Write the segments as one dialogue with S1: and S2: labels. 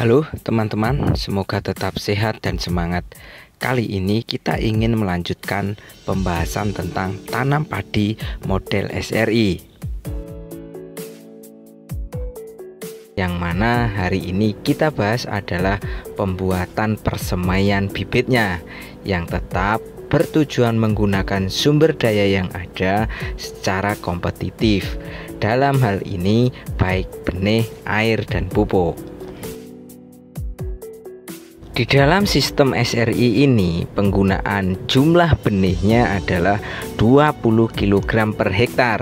S1: Halo teman-teman, semoga tetap sehat dan semangat. Kali ini kita ingin melanjutkan pembahasan tentang tanam padi model SRI, yang mana hari ini kita bahas adalah pembuatan persemaian bibitnya yang tetap bertujuan menggunakan sumber daya yang ada secara kompetitif. Dalam hal ini baik benih, air, dan pupuk. Di dalam sistem SRI ini penggunaan jumlah benihnya adalah 20 kg per hektar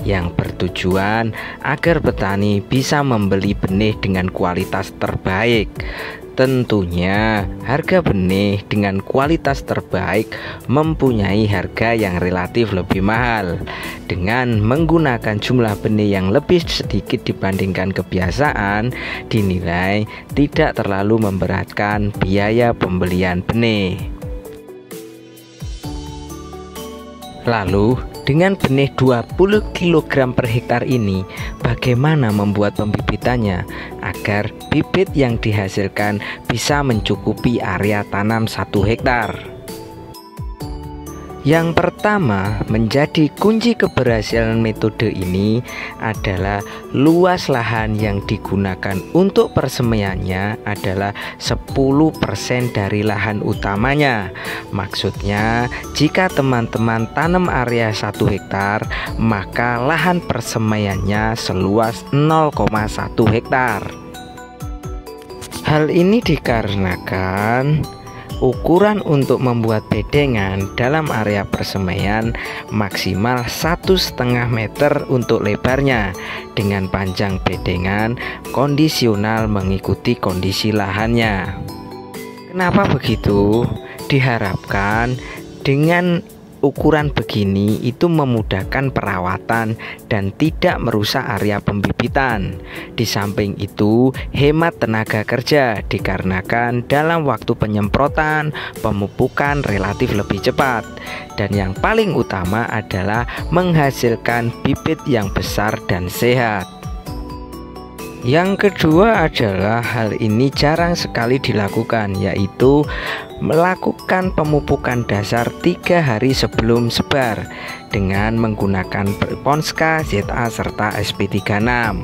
S1: yang bertujuan agar petani bisa membeli benih dengan kualitas terbaik. Tentunya harga benih dengan kualitas terbaik mempunyai harga yang relatif lebih mahal. Dengan menggunakan jumlah benih yang lebih sedikit dibandingkan kebiasaan, dinilai tidak terlalu memberatkan biaya pembelian benih. Lalu dengan benih 20 kg per hektar ini, bagaimana membuat pembibitannya agar bibit yang dihasilkan bisa mencukupi area tanam 1 hektar? Yang pertama, menjadi kunci keberhasilan metode ini adalah luas lahan yang digunakan untuk persemaiannya adalah 10% dari lahan utamanya. Maksudnya, jika teman-teman tanam area 1 hektar, maka lahan persemaiannya seluas 0,1 hektar. Hal ini dikarenakan ukuran untuk membuat bedengan dalam area persemaian maksimal 1,5 meter untuk lebarnya, dengan panjang bedengan kondisional mengikuti kondisi lahannya. Kenapa begitu? Diharapkan dengan ukuran begini itu memudahkan perawatan dan tidak merusak area pembibitan. Di samping itu hemat tenaga kerja dikarenakan dalam waktu penyemprotan, pemupukan relatif lebih cepat. Dan yang paling utama adalah menghasilkan bibit yang besar dan sehat. Yang kedua adalah hal ini jarang sekali dilakukan, yaitu melakukan pemupukan dasar 3 hari sebelum sebar dengan menggunakan Ponska, ZA, serta SP36.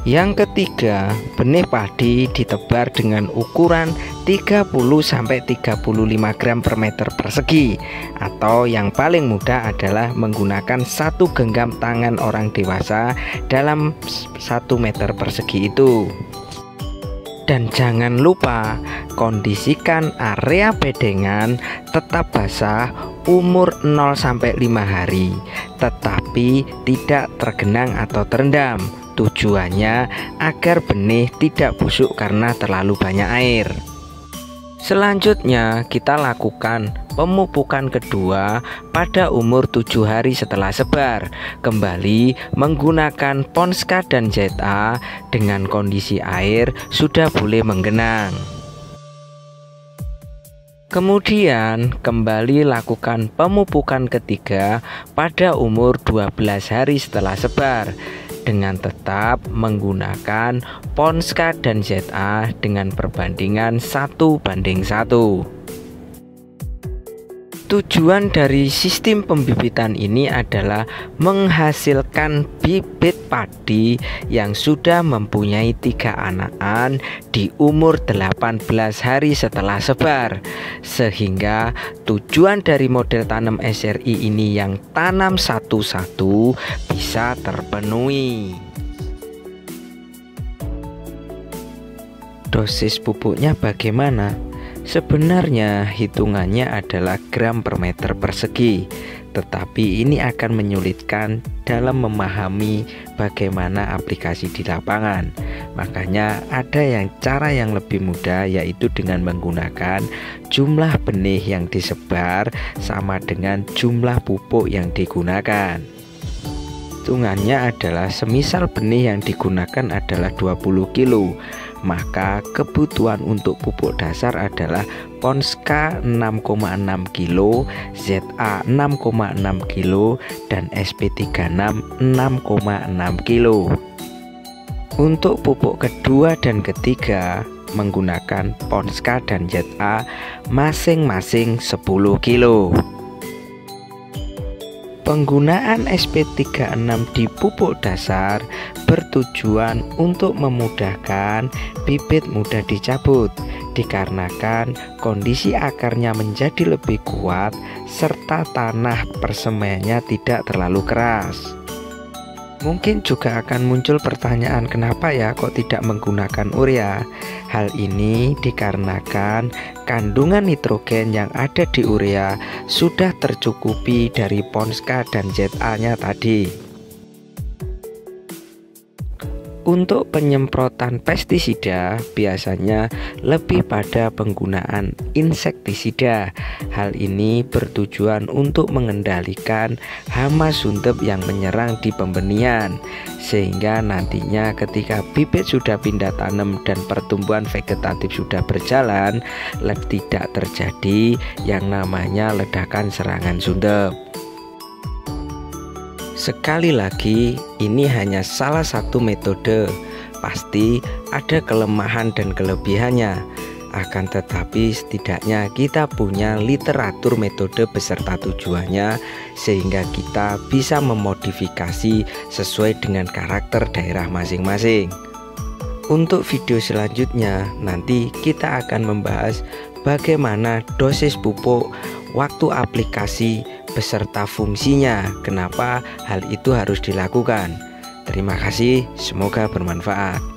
S1: Yang ketiga, benih padi ditebar dengan ukuran 30-35 gram per meter persegi, atau yang paling mudah adalah menggunakan 1 genggam tangan orang dewasa dalam 1 meter persegi itu. Dan jangan lupa kondisikan area bedengan tetap basah umur 0-5 hari, tetapi tidak tergenang atau terendam. Tujuannya agar benih tidak busuk karena terlalu banyak air. Selanjutnya kita lakukan pemupukan kedua pada umur 7 hari setelah sebar, kembali menggunakan Ponska dan ZA dengan kondisi air sudah boleh menggenang. Kemudian kembali lakukan pemupukan ketiga pada umur 12 hari setelah sebar, dengan tetap menggunakan Ponska dan ZA dengan perbandingan 1:1. Tujuan dari sistem pembibitan ini adalah menghasilkan bibit padi yang sudah mempunyai 3 anakan di umur 18 hari setelah sebar, sehingga tujuan dari model tanam SRI ini yang tanam 1-1 bisa terpenuhi. Dosis pupuknya bagaimana? Sebenarnya hitungannya adalah gram per meter persegi, tetapi ini akan menyulitkan dalam memahami bagaimana aplikasi di lapangan. Makanya ada cara yang lebih mudah, yaitu dengan menggunakan jumlah benih yang disebar sama dengan jumlah pupuk yang digunakan. Hitungannya adalah semisal benih yang digunakan adalah 20 kilo, maka kebutuhan untuk pupuk dasar adalah Ponska 6,6 kilo, ZA 6,6 kilo, dan SP36 6,6 kilo. Untuk pupuk kedua dan ketiga menggunakan Ponska dan ZA masing-masing 10 kilo. Penggunaan SP36 di pupuk dasar bertujuan untuk memudahkan bibit mudah dicabut, dikarenakan kondisi akarnya menjadi lebih kuat serta tanah persemaiannya tidak terlalu keras. Mungkin juga akan muncul pertanyaan, kenapa ya kok tidak menggunakan urea? Hal ini dikarenakan kandungan nitrogen yang ada di urea sudah tercukupi dari Ponska dan ZA-nya tadi. Untuk penyemprotan pestisida biasanya lebih pada penggunaan insektisida. Hal ini bertujuan untuk mengendalikan hama suntep yang menyerang di pembenihan, sehingga nantinya ketika bibit sudah pindah tanam dan pertumbuhan vegetatif sudah berjalan, tidak terjadi yang namanya ledakan serangan suntep. Sekali lagi, ini hanya salah satu metode. Pasti ada kelemahan dan kelebihannya. Akan tetapi setidaknya kita punya literatur metode beserta tujuannya, sehingga kita bisa memodifikasi sesuai dengan karakter daerah masing-masing. Untuk video selanjutnya nanti kita akan membahas bagaimana dosis pupuk, waktu aplikasi, beserta fungsinya, kenapa hal itu harus dilakukan. Terima kasih, semoga bermanfaat.